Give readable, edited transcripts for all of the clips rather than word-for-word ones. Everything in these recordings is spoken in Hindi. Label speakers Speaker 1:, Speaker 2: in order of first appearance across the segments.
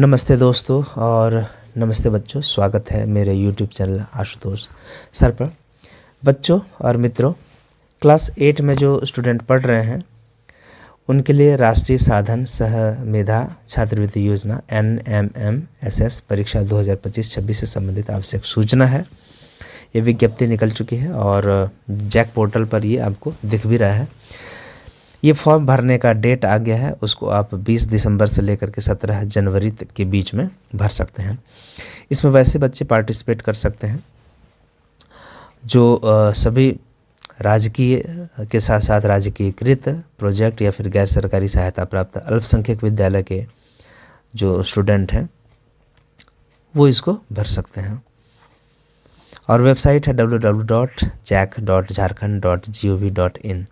Speaker 1: नमस्ते दोस्तों और नमस्ते बच्चों। स्वागत है मेरे YouTube चैनल आशुतोष सर पर। बच्चों और मित्रों, क्लास 8 में जो स्टूडेंट पढ़ रहे हैं उनके लिए राष्ट्रीय साधन सह मेधा छात्रवृत्ति योजना NMMSS परीक्षा 2025-26 से संबंधित आवश्यक सूचना है। ये विज्ञप्ति निकल चुकी है और जैक पोर्टल पर ये आपको दिख भी रहा है। ये फॉर्म भरने का डेट आ गया है, उसको आप 20 दिसंबर से लेकर के 17 जनवरी तक के बीच में भर सकते हैं। इसमें वैसे बच्चे पार्टिसिपेट कर सकते हैं जो सभी राजकीय के साथ साथ राजकीयकृत प्रोजेक्ट या फिर गैर सरकारी सहायता प्राप्त अल्पसंख्यक विद्यालय के जो स्टूडेंट हैं वो इसको भर सकते हैं। और वेबसाइट है www.jack.jharkhand.gov.in।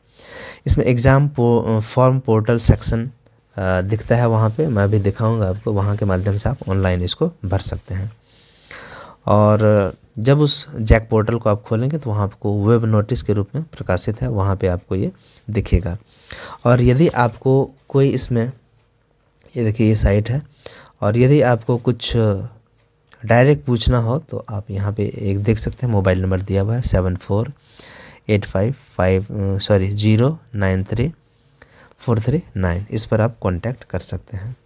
Speaker 1: इसमें एग्ज़ाम फॉर्म पोर्टल सेक्शन दिखता है, वहाँ पे मैं भी दिखाऊंगा आपको। वहाँ के माध्यम से आप ऑनलाइन इसको भर सकते हैं। और जब उस जैक पोर्टल को आप खोलेंगे तो वहाँ आपको वेब नोटिस के रूप में प्रकाशित है, वहाँ पे आपको ये दिखेगा। और यदि आपको कोई इसमें, ये देखिए ये साइट है, और यदि आपको कुछ डायरेक्ट पूछना हो तो आप यहाँ पे एक देख सकते हैं, मोबाइल नंबर दिया हुआ है 748550934349। इस पर आप कांटेक्ट कर सकते हैं।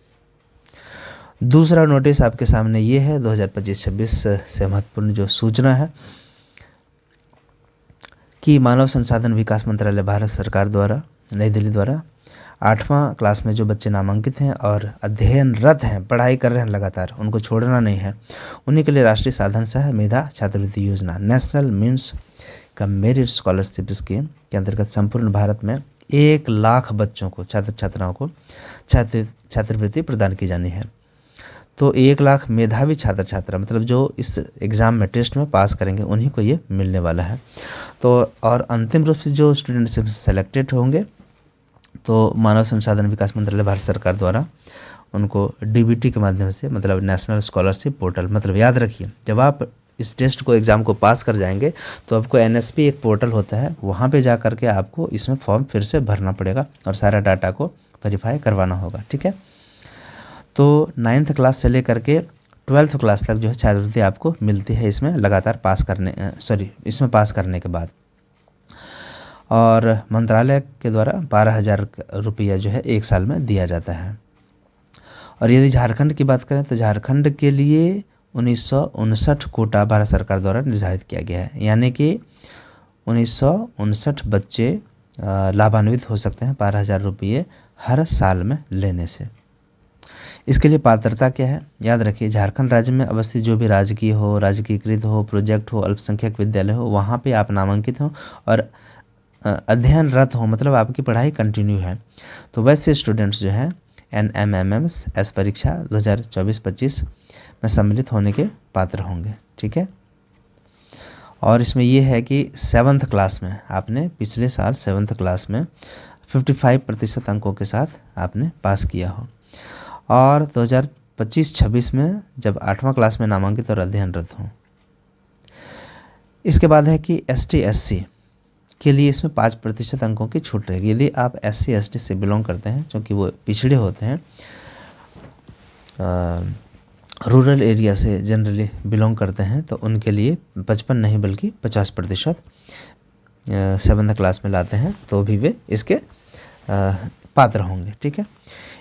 Speaker 1: दूसरा नोटिस आपके सामने ये है 2025-26 से महत्वपूर्ण जो सूचना है कि मानव संसाधन विकास मंत्रालय भारत सरकार द्वारा नई दिल्ली द्वारा 8वां क्लास में जो बच्चे नामांकित हैं और अध्ययनरत हैं, पढ़ाई कर रहे हैं लगातार, उनको छोड़ना नहीं है, उन्हीं के लिए राष्ट्रीय साधन सह मेधा छात्रवृत्ति योजना नेशनल मीन्स का मेरिट स्कॉलरशिप स्कीम के अंतर्गत संपूर्ण भारत में 1 लाख बच्चों को, छात्र छात्राओं को छात्रवृत्ति प्रदान की जानी है। तो 1 लाख मेधावी छात्र छात्रा, मतलब जो इस एग्ज़ाम में टेस्ट में पास करेंगे, उन्हीं को ये मिलने वाला है। तो और अंतिम रूप से जो स्टूडेंट सेलेक्टेड होंगे तो मानव संसाधन विकास मंत्रालय भारत सरकार द्वारा उनको DBT के माध्यम से, मतलब नेशनल स्कॉलरशिप पोर्टल, मतलब याद रखिए जब आप इस टेस्ट को एग्ज़ाम को पास कर जाएंगे तो आपको NSP एक पोर्टल होता है, वहाँ पे जा कर के आपको इसमें फॉर्म फिर से भरना पड़ेगा और सारा डाटा को वेरीफाई करवाना होगा, ठीक है। तो 9th क्लास से लेकर के 12th क्लास तक जो है छात्रवृत्ति आपको मिलती है इसमें लगातार इसमें पास करने के बाद। और मंत्रालय के द्वारा 12,000 रुपया जो है 1 साल में दिया जाता है। और यदि झारखंड की बात करें तो झारखंड के लिए 1959 कोटा भारत सरकार द्वारा निर्धारित किया गया है, यानी कि 1959 बच्चे लाभान्वित हो सकते हैं 12,000 रुपये हर साल में लेने से। इसके लिए पात्रता क्या है, याद रखिए झारखंड राज्य में अवस्थित जो भी राजकीय हो, राजकीयकृत हो, प्रोजेक्ट हो, अल्पसंख्यक विद्यालय हो, वहाँ पे आप नामांकित हो और अध्ययनरत हो, मतलब आपकी पढ़ाई कंटिन्यू है, तो वैसे स्टूडेंट्स जो हैं NMMSS परीक्षा 2024-25 में सम्मिलित होने के पात्र होंगे, ठीक है। और इसमें ये है कि 7th क्लास में आपने पिछले साल 7th क्लास में 55% अंकों के साथ आपने पास किया हो, और 2025-26 में जब 8वां क्लास में नामांकित और अध्ययनरत हों। इसके बाद है कि ST/SC के लिए इसमें 5% अंकों की छूट रहेगी। यदि आप SC/ST से बिलोंग करते हैं, क्योंकि वो पिछड़े होते हैं, रूरल एरिया से जनरली बिलोंग करते हैं, तो उनके लिए 55 नहीं बल्कि 50% 7th क्लास में लाते हैं तो भी वे इसके पात्र होंगे, ठीक है।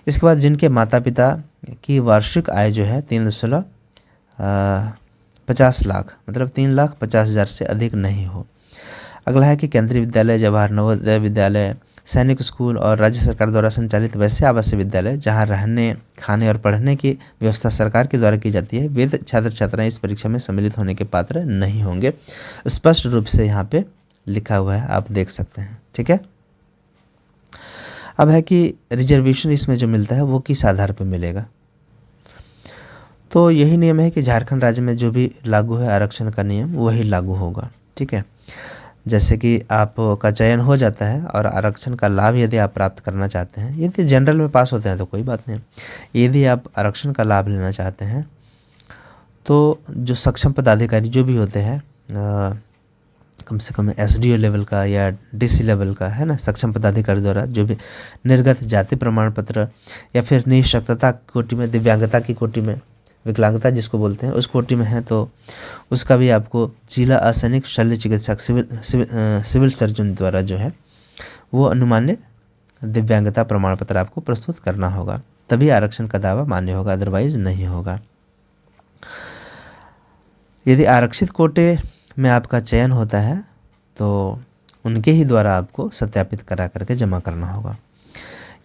Speaker 1: इसके बाद जिनके माता पिता की वार्षिक आय जो है 3.50 लाख, मतलब 3,50,000 से अधिक नहीं हो। अगला है कि केंद्रीय विद्यालय, जवाहर नवोदय विद्यालय, सैनिक स्कूल और राज्य सरकार द्वारा संचालित वैसे आवासीय विद्यालय जहां रहने, खाने और पढ़ने की व्यवस्था सरकार के द्वारा की जाती है, वे छात्र छात्राएं इस परीक्षा में सम्मिलित होने के पात्र नहीं होंगे। स्पष्ट रूप से यहाँ पे लिखा हुआ है, आप देख सकते हैं, ठीक है। अब है कि रिजर्वेशन इसमें जो मिलता है वो किस आधार पर मिलेगा। तो यही नियम है कि झारखंड राज्य में जो भी लागू है आरक्षण का नियम, वही लागू होगा, ठीक है। जैसे कि आपका चयन हो जाता है और आरक्षण का लाभ यदि आप प्राप्त करना चाहते हैं, यदि जनरल में पास होते हैं तो कोई बात नहीं, यदि आप आरक्षण का लाभ लेना चाहते हैं तो जो सक्षम पदाधिकारी जो भी होते हैं कम से कम एसडीओ लेवल का या डीसी लेवल का, है ना, सक्षम पदाधिकारी द्वारा जो भी निर्गत जाति प्रमाण पत्र या फिर निःशक्तता कोटि में, दिव्यांगता की कोटि में, विकलांगता जिसको बोलते हैं उस कोटि में है, तो उसका भी आपको जिला असैनिक शल्य चिकित्सक सिविल सर्जन द्वारा जो है वो अनुमान्य दिव्यांगता प्रमाण पत्र आपको प्रस्तुत करना होगा, तभी आरक्षण का दावा मान्य होगा, अदरवाइज नहीं होगा। यदि आरक्षित कोटे में आपका चयन होता है तो उनके ही द्वारा आपको सत्यापित करा करके जमा करना होगा।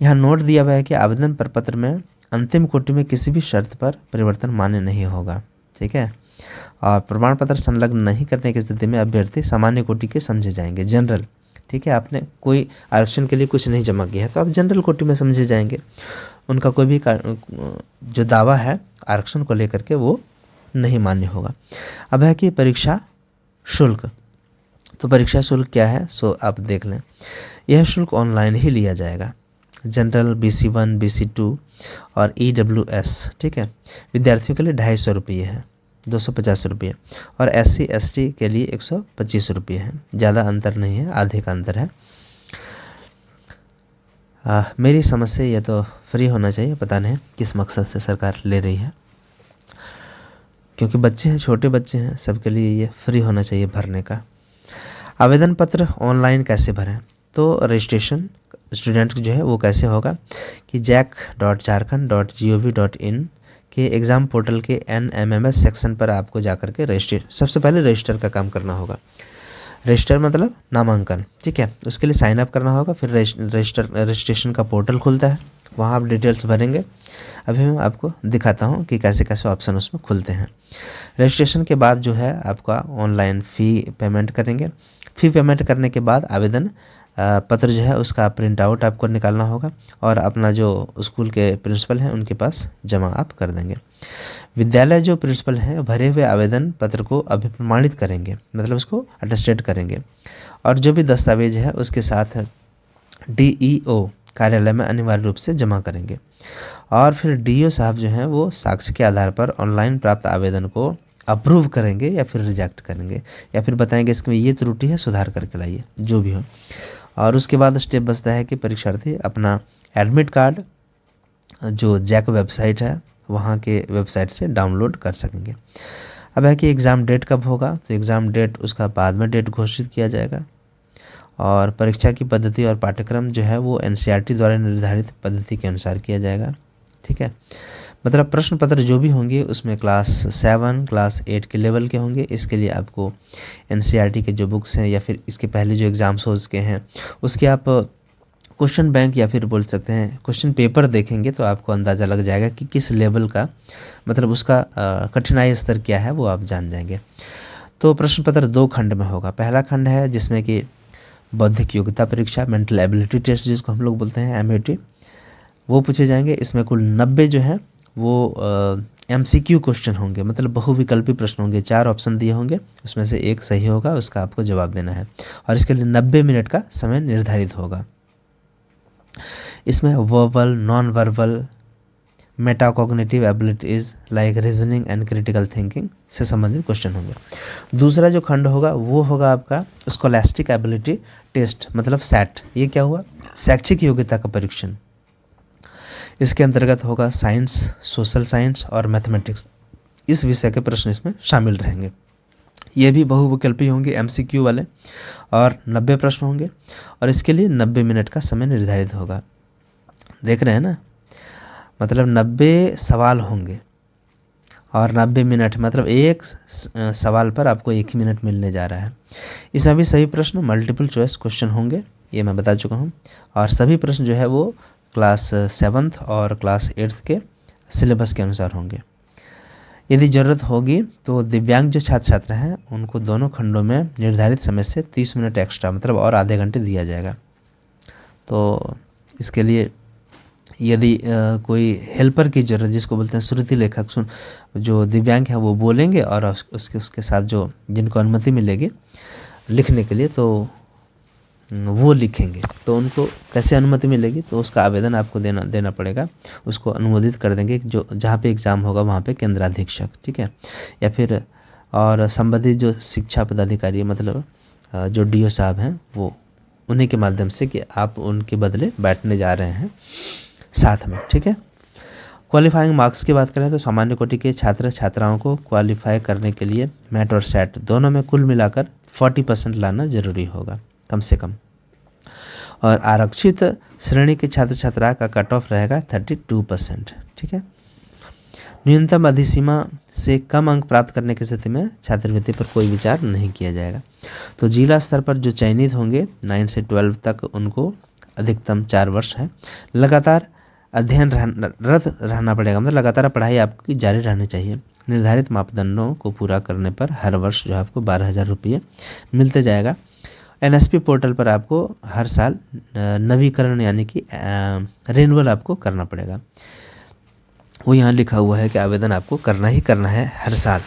Speaker 1: यहाँ नोट दिया हुआ है कि आवेदन प्रपत्र में अंतिम कोटि में किसी भी शर्त पर परिवर्तन मान्य नहीं होगा, ठीक है। और प्रमाण पत्र संलग्न नहीं करने की स्थिति में अभ्यर्थी सामान्य कोटि के समझे जाएंगे, जनरल, ठीक है। आपने कोई आरक्षण के लिए कुछ नहीं जमा किया है तो आप जनरल कोटि में समझे जाएंगे। उनका कोई भी जो दावा है आरक्षण को लेकर के वो नहीं मान्य होगा। अब है कि परीक्षा शुल्क, तो परीक्षा शुल्क क्या है सो आप देख लें। यह शुल्क ऑनलाइन ही लिया जाएगा। जनरल, BC1, BC2 और EWS, ठीक है, विद्यार्थियों के लिए 250 रुपये है, 250 रुपये, और SC ST के लिए 125 रुपये है। ज़्यादा अंतर नहीं है, आधे का अंतर है। मेरी समझ से यह तो फ्री होना चाहिए, पता नहीं किस मकसद से सरकार ले रही है, क्योंकि बच्चे हैं, छोटे बच्चे हैं, सबके लिए ये फ्री होना चाहिए भरने का। आवेदन पत्र ऑनलाइन कैसे भरें, तो रजिस्ट्रेशन स्टूडेंट जो है वो कैसे होगा कि jack.jharkhand.gov.in के एग्ज़ाम पोर्टल के NMMS सेक्शन पर आपको जाकर के सबसे पहले रजिस्टर का काम करना होगा। रजिस्टर मतलब नामांकन, ठीक है, उसके लिए साइन अप करना होगा। फिर रजिस्ट्रेशन का पोर्टल खुलता है, वहाँ आप डिटेल्स भरेंगे। अभी मैं आपको दिखाता हूँ कि कैसे कैसे ऑप्शन उसमें खुलते हैं। रजिस्ट्रेशन के बाद जो है आपका ऑनलाइन फ़ी पेमेंट करेंगे। फ़ी पेमेंट करने के बाद आवेदन पत्र जो है उसका प्रिंट आउट आपको निकालना होगा और अपना जो स्कूल के प्रिंसिपल हैं उनके पास जमा आप कर देंगे। विद्यालय जो प्रिंसिपल हैं भरे हुए आवेदन पत्र को अभिप्रमाणित करेंगे, मतलब उसको अटेस्टेड करेंगे, और जो भी दस्तावेज है उसके साथ DEO कार्यालय में अनिवार्य रूप से जमा करेंगे। और फिर DEO साहब जो हैं वो साक्ष्य के आधार पर ऑनलाइन प्राप्त आवेदन को अप्रूव करेंगे या फिर रिजेक्ट करेंगे, या फिर बताएंगे इसमें ये त्रुटि है, सुधार करके लाइए, जो भी हो। और उसके बाद स्टेप बचता है कि परीक्षार्थी अपना एडमिट कार्ड जो जैक वेबसाइट है वहाँ के वेबसाइट से डाउनलोड कर सकेंगे। अब है कि एग्ज़ाम डेट कब होगा, तो एग्ज़ाम डेट उसका बाद में डेट घोषित किया जाएगा। और परीक्षा की पद्धति और पाठ्यक्रम जो है वो NCERT द्वारा निर्धारित पद्धति के अनुसार किया जाएगा, ठीक है। मतलब प्रश्न पत्र जो भी होंगे उसमें क्लास 7, क्लास 8 के लेवल के होंगे। इसके लिए आपको NCERT के जो बुक्स हैं या फिर इसके पहले जो एग्ज़ाम्स हो चुके हैं उसके आप क्वेश्चन बैंक या फिर बोल सकते हैं क्वेश्चन पेपर देखेंगे तो आपको अंदाज़ा लग जाएगा कि किस लेवल का, मतलब उसका कठिनाई स्तर क्या है, वो आप जान जाएंगे। तो प्रश्न पत्र 2 खंड में होगा। पहला खंड है जिसमें कि बौद्धिक योग्यता परीक्षा, मेंटल एबिलिटी टेस्ट जिसको हम लोग बोलते हैं MAT, वो पूछे जाएंगे। इसमें कुल 90 जो है वो MCQ क्वेश्चन होंगे, मतलब बहुविकल्पी प्रश्न होंगे। 4 ऑप्शन दिए होंगे, उसमें से एक सही होगा, उसका आपको जवाब देना है, और इसके लिए 90 मिनट का समय निर्धारित होगा। इसमें verbal, non verbal, metacognitive abilities like reasoning and critical thinking से संबंधित क्वेश्चन होंगे। दूसरा जो खंड होगा वो होगा आपका स्कॉलास्टिक एबिलिटी टेस्ट, मतलब SAT। ये क्या हुआ, शैक्षिक योग्यता का परीक्षण। इसके अंतर्गत होगा साइंस, सोशल साइंस और मैथमेटिक्स, इस विषय के प्रश्न इसमें शामिल रहेंगे। ये भी बहुविकल्पी होंगे MCQ वाले, और 90 प्रश्न होंगे, और इसके लिए 90 मिनट का समय निर्धारित होगा। देख रहे हैं ना, मतलब 90 सवाल होंगे और 90 मिनट, मतलब एक सवाल पर आपको 1 ही मिनट मिलने जा रहा है। इसमें भी सभी प्रश्न मल्टीपल चॉइस क्वेश्चन होंगे, ये मैं बता चुका हूँ, और सभी प्रश्न जो है वो क्लास 7th और क्लास 8th के सिलेबस के अनुसार होंगे। यदि ज़रूरत होगी तो दिव्यांग जो छात्र छात्रा हैं उनको दोनों खंडों में निर्धारित समय से 30 मिनट एक्स्ट्रा, मतलब और आधे घंटे दिया जाएगा। तो इसके लिए यदि कोई हेल्पर की ज़रूरत, जिसको बोलते हैं श्रुति लेखक, जो दिव्यांग हैं वो बोलेंगे और उसके साथ जो जिनको अनुमति मिलेगी लिखने के लिए तो वो लिखेंगे, तो उनको कैसे अनुमति मिलेगी, तो उसका आवेदन आपको देना पड़ेगा। उसको अनुमोदित कर देंगे जो जहाँ पे एग्ज़ाम होगा वहाँ पे केंद्राधीक्षक, ठीक है, या फिर और संबंधित जो शिक्षा पदाधिकारी, मतलब जो डीओ साहब हैं वो उन्हीं के माध्यम से कि आप उनके बदले बैठने जा रहे हैं साथ में, ठीक है। क्वालिफाइंग मार्क्स की बात करें तो सामान्य कोटि के छात्र छात्राओं को क्वालिफाई करने के लिए मैट और सेट दोनों में कुल मिलाकर 40% लाना जरूरी होगा कम से कम। और आरक्षित श्रेणी के छात्र छात्रा का कट ऑफ रहेगा 32%, ठीक है। न्यूनतम अधिसीमा से कम अंक प्राप्त करने की स्थिति में छात्रवृत्ति पर कोई विचार नहीं किया जाएगा। तो जिला स्तर पर जो चयनित होंगे 9 से 12 तक उनको अधिकतम 4 वर्ष है लगातार अध्ययनरत रहना पड़ेगा, मतलब लगातार पढ़ाई आपकी जारी रहनी चाहिए। निर्धारित मापदंडों को पूरा करने पर हर वर्ष जो आपको 12,000 रुपये मिलते जाएगा। एनएसपी पोर्टल पर आपको हर साल नवीकरण यानी कि रिन्यूअल आपको करना पड़ेगा। वो यहाँ लिखा हुआ है कि आवेदन आपको करना ही करना है हर साल,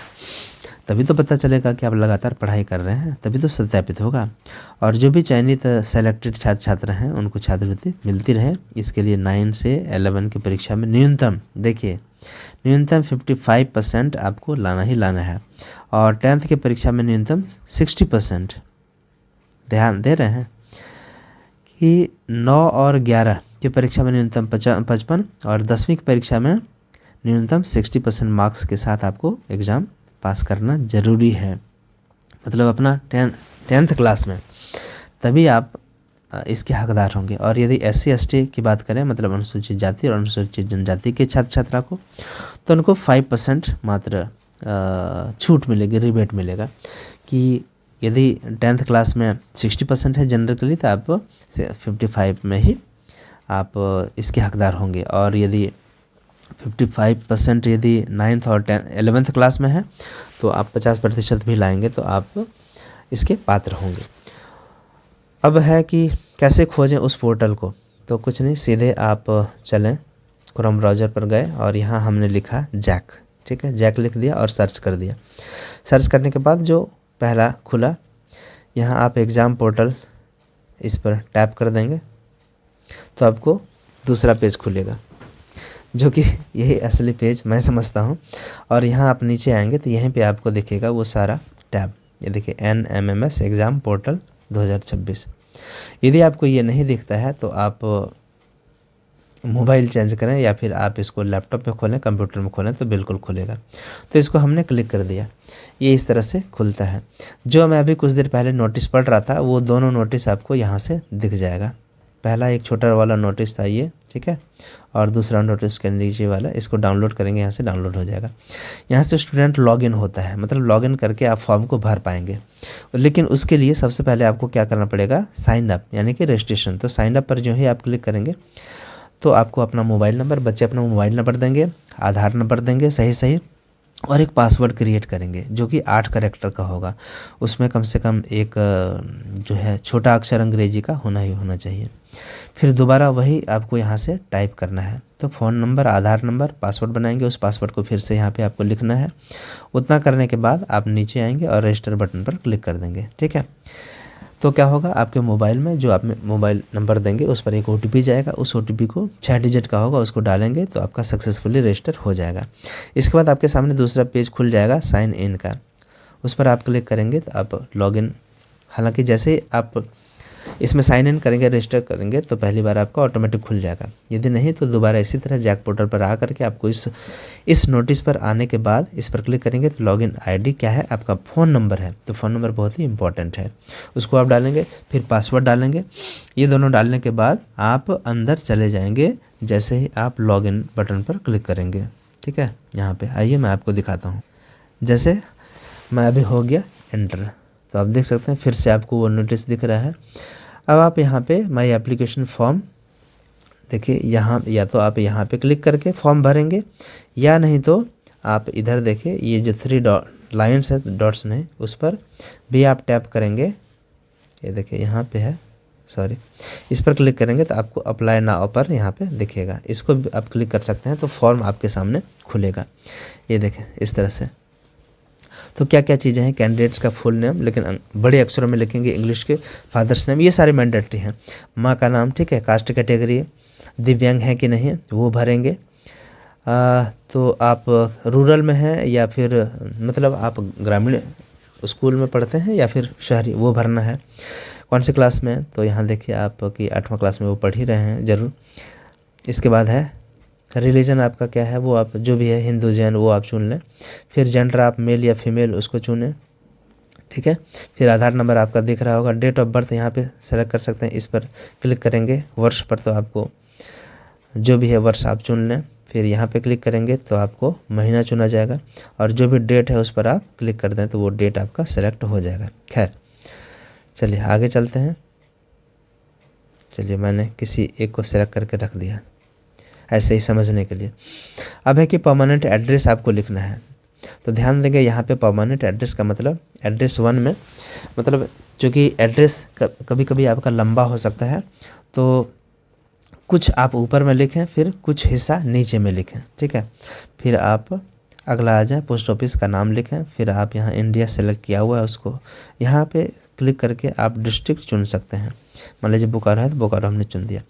Speaker 1: तभी तो पता चलेगा कि आप लगातार पढ़ाई कर रहे हैं, तभी तो सत्यापित होगा। और जो भी चयनित सेलेक्टेड छात्र छात्र हैं उनको छात्रवृत्ति मिलती रहे, इसके लिए 9 से 11 की परीक्षा में न्यूनतम देखिए न्यूनतम 55% आपको लाना ही लाना है। और 10th की परीक्षा में न्यूनतम 60%। ध्यान दे रहे हैं कि 9 और 11 की परीक्षा में न्यूनतम 55 और 10वीं की परीक्षा में न्यूनतम 60% मार्क्स के साथ आपको एग्ज़ाम पास करना ज़रूरी है, मतलब अपना 10th क्लास में, तभी आप इसके हकदार होंगे। और यदि SC ST की बात करें, मतलब अनुसूचित जाति और अनुसूचित जनजाति के छात्र छात्रा को, तो उनको 5% मात्र छूट मिलेगी, रिबेट मिलेगा कि यदि 10th क्लास में 60% है जनरल के लिए तो आप 55 में ही आप इसके हकदार होंगे। और यदि 55% यदि 9th और 11th क्लास में है तो आप 50% भी लाएंगे तो आप इसके पात्र होंगे। अब है कि कैसे खोजें उस पोर्टल को, तो कुछ नहीं, सीधे आप चलें क्रोम ब्राउज़र पर गए और यहाँ हमने लिखा जैक, ठीक है, जैक लिख दिया और सर्च कर दिया। सर्च करने के बाद जो पहला खुला, यहाँ आप एग्ज़ाम पोर्टल इस पर टैप कर देंगे तो आपको दूसरा पेज खुलेगा, जो कि यही असली पेज मैं समझता हूँ। और यहाँ आप नीचे आएंगे तो यहीं पे आपको दिखेगा वो सारा टैब, ये देखिए NMMS एग्ज़ाम पोर्टल 2026। यदि आपको ये नहीं दिखता है तो आप मोबाइल चेंज करें या फिर आप इसको लैपटॉप पे खोलें, कंप्यूटर में खोलें तो बिल्कुल खुलेगा। तो इसको हमने क्लिक कर दिया, ये इस तरह से खुलता है। जो मैं अभी कुछ देर पहले नोटिस पढ़ रहा था वो दोनों नोटिस आपको यहाँ से दिख जाएगा। पहला एक छोटा वाला नोटिस था ये, ठीक है, और दूसरा नोटिस के नीचे वाला, इसको डाउनलोड करेंगे, यहाँ से डाउनलोड हो जाएगा। यहाँ से स्टूडेंट लॉगिन होता है, मतलब लॉगिन करके आप फॉर्म को भर पाएंगे। लेकिन उसके लिए सबसे पहले आपको क्या करना पड़ेगा, साइन अप यानी कि रजिस्ट्रेशन। तो साइन अप पर जो ही आप क्लिक करेंगे तो आपको अपना मोबाइल नंबर, बच्चे अपना मोबाइल नंबर देंगे, आधार नंबर देंगे सही, और एक पासवर्ड क्रिएट करेंगे जो कि 8 कैरेक्टर का होगा। उसमें कम से कम एक जो है छोटा अक्षर अंग्रेजी का होना ही होना चाहिए। फिर दोबारा वही आपको यहाँ से टाइप करना है। तो फ़ोन नंबर, आधार नंबर, पासवर्ड बनाएंगे, उस पासवर्ड को फिर से यहाँ पे आपको लिखना है। उतना करने के बाद आप नीचे आएंगे और रजिस्टर बटन पर क्लिक कर देंगे, ठीक है। तो क्या होगा, आपके मोबाइल में जो आप मोबाइल नंबर देंगे उस पर एक OTP जाएगा, उस OTP को 6 डिजिट का होगा, उसको डालेंगे तो आपका सक्सेसफुली रजिस्टर हो जाएगा। इसके बाद आपके सामने दूसरा पेज खुल जाएगा साइन इन का, उस पर आप क्लिक करेंगे तो आप लॉगिन, हालांकि जैसे ही आप इसमें साइन इन करेंगे, रजिस्टर करेंगे तो पहली बार आपका ऑटोमेटिक खुल जाएगा। यदि नहीं तो दोबारा इसी तरह जैक पोर्टल पर आ करके आपको इस नोटिस पर आने के बाद इस पर क्लिक करेंगे तो लॉगिन ID क्या है, आपका फ़ोन नंबर है। तो फ़ोन नंबर बहुत ही इंपॉर्टेंट है, उसको आप डालेंगे, फिर पासवर्ड डालेंगे। ये दोनों डालने के बाद आप अंदर चले जाएंगे जैसे ही आप लॉगिन बटन पर क्लिक करेंगे, ठीक है। यहाँ पर आइए मैं आपको दिखाता हूँ। जैसे मैं अभी हो गया एंटर, तो आप देख सकते हैं फिर से आपको वो नोटिस दिख रहा है। अब आप यहाँ पे माई एप्लीकेशन फॉर्म देखिए, यहाँ या तो आप यहाँ पे क्लिक करके फॉर्म भरेंगे, या नहीं तो आप इधर देखिए ये जो 3 लाइन्स है, डॉट्स नहीं, उस पर भी आप टैप करेंगे। ये देखिए यहाँ पे है, सॉरी, इस पर क्लिक करेंगे तो आपको अप्लाई नाउ पर यहाँ पे दिखेगा, इसको भी आप क्लिक कर सकते हैं तो फॉर्म आपके सामने खुलेगा। ये देखें इस तरह से। तो क्या क्या चीज़ें हैं, कैंडिडेट्स का फुल नेम, लेकिन बड़े अक्षरों में लिखेंगे, इंग्लिश के, फादर्स नेम, ये सारे मैंडेटरी हैं। माँ का नाम, ठीक है, कास्ट कैटेगरी, दिव्यांग है कि नहीं वो भरेंगे। तो आप रूरल में हैं या फिर मतलब आप ग्रामीण स्कूल में पढ़ते हैं या फिर शहरी, वो भरना है। कौन सी क्लास में, तो यहाँ देखिए आप कि 8वां क्लास में वो पढ़ ही रहे हैं ज़रूर। इसके बाद है रिलीजन आपका क्या है, वो आप जो भी है हिंदू जैन वो आप चुन लें। फिर जेंडर आप मेल या फीमेल उसको चुनें, ठीक है। फिर आधार नंबर आपका दिख रहा होगा। डेट ऑफ बर्थ यहाँ पे सेलेक्ट कर सकते हैं, इस पर क्लिक करेंगे। वर्ष पर तो आपको जो भी है वर्ष आप चुन लें। फिर यहाँ पे क्लिक करेंगे तो आपको महीना चुना जाएगा, और जो भी डेट है उस पर आप क्लिक कर दें तो वो डेट आपका सेलेक्ट हो जाएगा। खैर चलिए आगे चलते हैं। चलिए मैंने किसी एक को सेलेक्ट करके रख दिया ऐसे ही समझने के लिए। अब है कि परमानेंट एड्रेस आपको लिखना है, तो ध्यान देंगे यहाँ पे परमानेंट एड्रेस का मतलब एड्रेस 1 में, मतलब चूँकि एड्रेस कभी कभी आपका लंबा हो सकता है, तो कुछ आप ऊपर में लिखें फिर कुछ हिस्सा नीचे में लिखें, ठीक है। फिर आप अगला आ जाए, पोस्ट ऑफिस का नाम लिखें। फिर आप यहाँ इंडिया सेलेक्ट किया हुआ है उसको यहाँ पे क्लिक करके आप डिस्ट्रिक्ट चुन सकते हैं। मान लीजिए बोकारो है तो बोकारो हमने चुन दिया।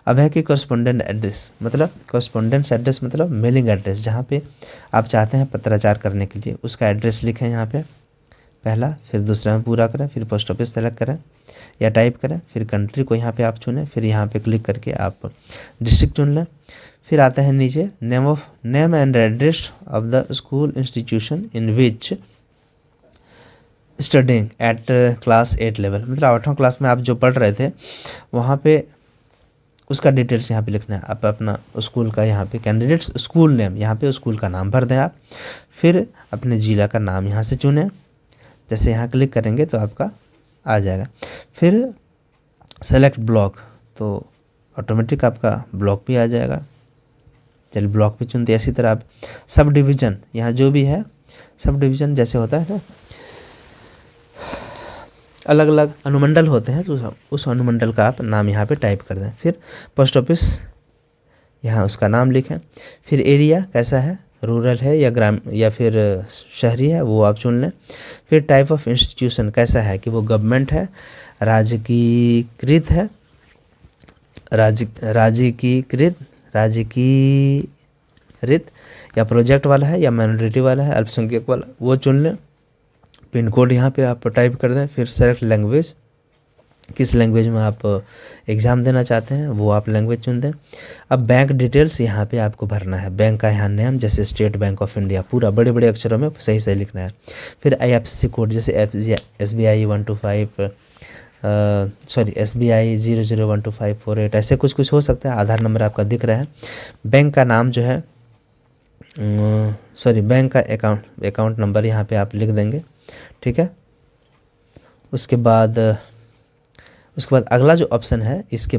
Speaker 1: अब है कि कॉरस्पॉन्डेंट एड्रेस, मतलब कॉरस्पॉन्डेंस एड्रेस मतलब मेलिंग एड्रेस, जहाँ पे आप चाहते हैं पत्राचार करने के लिए उसका एड्रेस लिखें यहाँ पे पहला, फिर दूसरा में पूरा करें, फिर पोस्ट ऑफिस सेलेक्ट करें या टाइप करें, फिर कंट्री को यहाँ पे आप चुनें, फिर यहाँ पे क्लिक करके आप डिस्ट्रिक्ट चुन लें। फिर आता है नीचे name and address of the school institution in which studying at class 8 level, मतलब 8वां क्लास में आप जो पढ़ रहे थे वहाँ पे उसका डिटेल्स यहाँ पे लिखना है। आप अपना स्कूल का यहाँ पे कैंडिडेट्स स्कूल नेम, यहाँ पे स्कूल का नाम भर दें आप। फिर अपने ज़िला का नाम यहाँ से चुनें, जैसे यहाँ क्लिक करेंगे तो आपका आ जाएगा। फिर सेलेक्ट ब्लॉक, तो ऑटोमेटिक आपका ब्लॉक भी आ जाएगा। चलिए ब्लॉक भी चुनते हैं। इसी तरह आप सब डिवीज़न, यहाँ जो भी है सब डिवीज़न जैसे होता है ना, अलग अलग अनुमंडल होते हैं, तो उस अनुमंडल का आप नाम यहाँ पे टाइप कर दें। फिर पोस्ट ऑफिस यहाँ उसका नाम लिखें। फिर एरिया कैसा है, रूरल है या ग्राम या फिर शहरी है, वो आप चुन लें। फिर टाइप ऑफ इंस्टीट्यूशन कैसा है, कि वो गवर्नमेंट है, राजकीकृत है, राजकीकृत या प्रोजेक्ट वाला है या माइनॉरिटी वाला है, अल्पसंख्यक वाला, वो चुन लें। पिन कोड यहाँ पे आप टाइप कर दें। फिर सेलेक्ट लैंग्वेज, किस लैंग्वेज में आप एग्ज़ाम देना चाहते हैं वो आप लैंग्वेज चुन दें। अब बैंक डिटेल्स यहाँ पे आपको भरना है। बैंक का यहाँ नेम, जैसे स्टेट बैंक ऑफ इंडिया, पूरा बड़े बड़े अक्षरों में सही सही लिखना है। फिर IFSC कोड, जैसे SBI 125 SBI 001254 ऐसे कुछ कुछ हो सकता है। आधार नंबर आपका दिख रहा है। बैंक का नाम जो है बैंक का अकाउंट नंबर यहाँ पे आप लिख देंगे, ठीक है। उसके बाद अगला जो ऑप्शन है इसके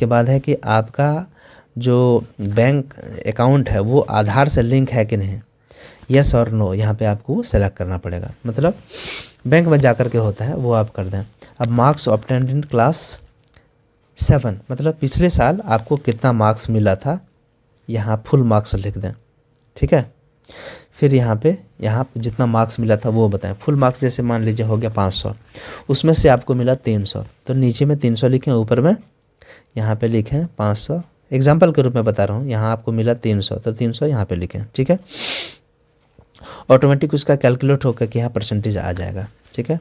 Speaker 1: बाद है कि आपका जो बैंक अकाउंट है वो आधार से लिंक है कि नहीं, यस और नो यहाँ पे आपको सेलेक्ट करना पड़ेगा। मतलब बैंक में जाकर के होता है वो आप कर दें। अब मार्क्स ऑब्टेन्ड इन क्लास 7, मतलब पिछले साल आपको कितना मार्क्स मिला था, यहाँ फुल मार्क्स लिख दें, ठीक है। फिर यहाँ पे जितना मार्क्स मिला था वो बताएं। फुल मार्क्स जैसे मान लीजिए हो गया 500, उसमें से आपको मिला 300, तो नीचे में 300 लिखें, ऊपर में यहाँ पे लिखें 500। एग्जाम्पल के रूप में बता रहा हूँ, यहाँ आपको मिला 300 तो 300 यहाँ पे लिखें, ठीक है। ऑटोमेटिक उसका कैलकुलेट होकर कि यहाँ परसेंटेज आ जाएगा, ठीक है।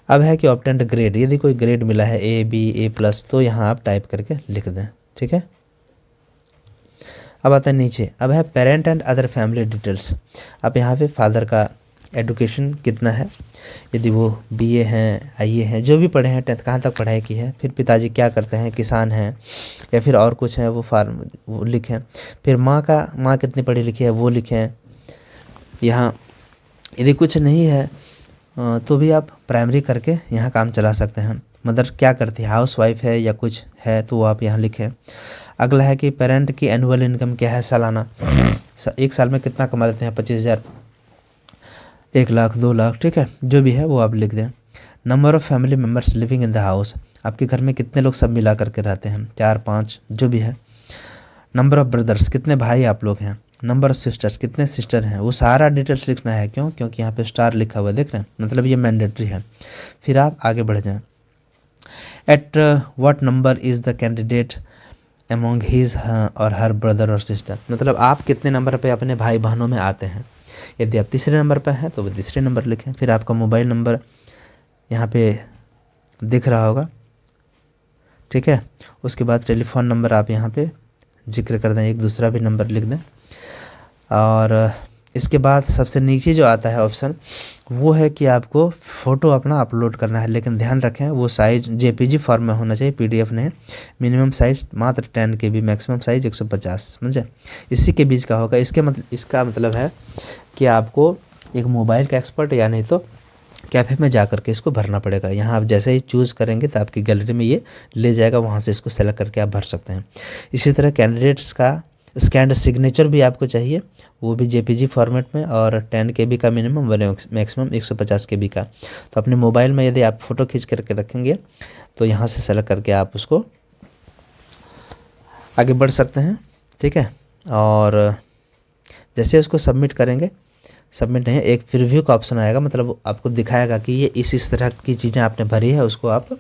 Speaker 1: अब है कि ऑब्टेन्ड ग्रेड, यदि कोई ग्रेड मिला है A, B, A+, तो यहाँ आप टाइप करके लिख दें, ठीक है। अब आता है नीचे, अब है parent and other family details. अब यहाँ पे फादर का एडुकेशन कितना है, यदि वो BA हैं, IE हैं, जो भी पढ़े हैं, 10th कहाँ तक पढ़ाई की है। फिर पिताजी क्या करते हैं, किसान हैं या फिर और कुछ है, वो लिखें। फिर माँ कितनी पढ़ी लिखी है वो लिखें। यहाँ यदि कुछ नहीं है तो भी आप प्राइमरी करके यहाँ काम चला सकते हैं। मदर क्या करती है, हाउस वाइफ है या कुछ है, तो वो आप यहाँ लिखें। अगला है कि पेरेंट की एनुअल इनकम क्या है, सालाना, एक साल में कितना कमा लेते हैं, 25,000, 1 लाख, 2 लाख, ठीक है, जो भी है वो आप लिख दें। Number of family members living in the house, आपके घर में कितने लोग सब मिला करके रहते हैं, 4, 5, जो भी है। नंबर ऑफ़ ब्रदर्स, कितने भाई आप लोग हैं। नंबर ऑफ़ सिस्टर्स, कितने सिस्टर हैं, वो सारा डिटेल्स लिखना है। क्यों, क्योंकि यहाँ पे स्टार लिखा हुआ है, देख रहे हैं, मतलब ये मैंडेटरी है। फिर आप आगे बढ़ जाएँ। At what number is the candidate among his और हर ब्रदर और सिस्टर, मतलब आप कितने नंबर पे अपने भाई बहनों में आते हैं। यदि आप तीसरे नंबर पर हैं तो वो तीसरे नंबर लिखें। फिर आपका मोबाइल नंबर यहाँ पे दिख रहा होगा, ठीक है। उसके बाद टेलीफोन नंबर आप यहाँ पे जिक्र कर दें, एक दूसरा भी नंबर लिख दें। और इसके बाद सबसे नीचे जो आता है ऑप्शन वो है कि आपको फ़ोटो अपना अपलोड करना है, लेकिन ध्यान रखें वो साइज जेपीजी फॉर्म में होना चाहिए, पीडीएफ नहीं। मिनिमम साइज़ मात्र 10 KB, मैक्सिमम साइज़ 150, समझे, इसी के बीच का होगा। इसका मतलब है कि आपको एक मोबाइल का एक्सपर्ट या नहीं तो कैफ़े में जा करके इसको भरना पड़ेगा। यहाँ आप जैसे ही चूज़ करेंगे तो आपकी गैलरी में ये ले जाएगा, वहाँ से इसको सेलेक्ट करके आप भर सकते हैं। इसी तरह कैंडिडेट्स का स्कैन्ड सिग्नेचर भी आपको चाहिए, वो भी जेपीजी फॉर्मेट में, और 10 KB का मिनिमम, मैक्सिमम 150 KB का। तो अपने मोबाइल में यदि आप फ़ोटो खींच करके रखेंगे तो यहाँ से सेलेक्ट करके आप उसको आगे बढ़ सकते हैं, ठीक है। और जैसे उसको सबमिट करेंगे, सबमिट नहीं, एक प्रीव्यू का ऑप्शन आएगा, मतलब आपको दिखाएगा कि ये इस तरह की चीज़ें आपने भरी है, उसको आप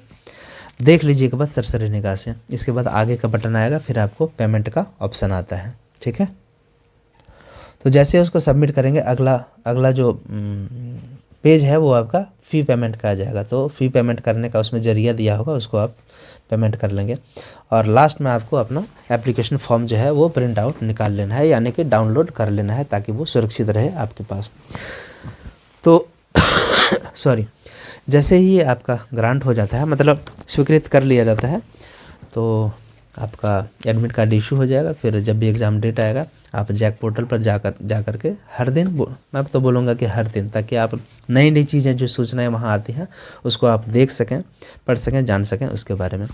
Speaker 1: देख लीजिएगा बस सरसरी निगाह से। इसके बाद आगे का बटन आएगा, फिर आपको पेमेंट का ऑप्शन आता है, ठीक है। तो जैसे उसको सबमिट करेंगे, अगला जो पेज है वो आपका फ़ी पेमेंट का आ जाएगा। तो फ़ी पेमेंट करने का उसमें जरिया दिया होगा, उसको आप पेमेंट कर लेंगे। और लास्ट में आपको अपना एप्लीकेशन फॉर्म जो है वो प्रिंट आउट निकाल लेना है, यानी कि डाउनलोड कर लेना है, ताकि वो सुरक्षित रहे आपके पास। तो सॉरी, जैसे ही आपका ग्रांट हो जाता है, मतलब स्वीकृत कर लिया जाता है, तो आपका एडमिट कार्ड इशू हो जाएगा। फिर जब भी एग्ज़ाम डेट आएगा, आप जैक पोर्टल पर जा कर के हर दिन, मैं तो बोलूँगा कि हर दिन, ताकि आप नई नई चीज़ें जो सूचनाएं वहाँ आती हैं उसको आप देख सकें, पढ़ सकें, जान सकें उसके बारे में।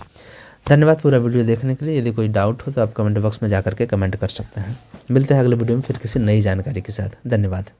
Speaker 1: धन्यवाद पूरा वीडियो देखने के लिए। यदि कोई डाउट हो तो आप कमेंट बॉक्स में जा कर के कमेंट कर सकते हैं। मिलते हैं अगले वीडियो में फिर किसी नई जानकारी के साथ। धन्यवाद।